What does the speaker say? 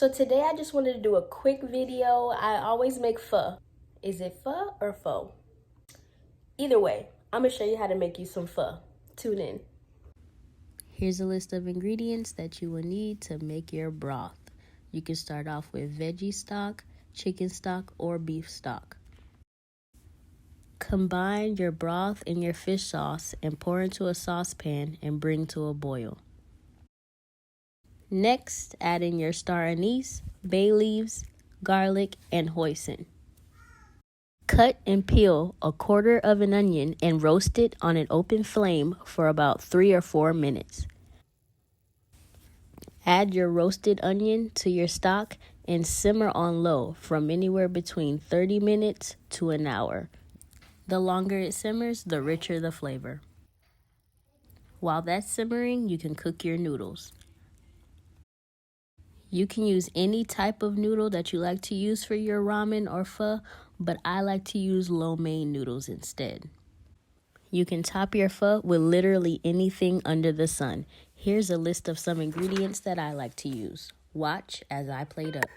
So today I just wanted to do a quick video. I always make pho. Is it pho or pho? Either way, I'm gonna show you how to make you some pho. Tune in. Here's a list of ingredients that you will need to make your broth. You can start off with veggie stock, chicken stock, or beef stock. Combine your broth and your fish sauce and pour into a saucepan and bring to a boil. Next, add in your star anise, bay leaves, garlic, and hoisin. Cut and peel a quarter of an onion and roast it on an open flame for about 3 or 4 minutes. Add your roasted onion to your stock and simmer on low from anywhere between 30 minutes to an hour. The longer it simmers, the richer the flavor. While that's simmering, you can cook your noodles. You can use any type of noodle that you like to use for your ramen or pho, but I like to use lo mein noodles instead. You can top your pho with literally anything under the sun. Here's a list of some ingredients that I like to use. Watch as I plate up.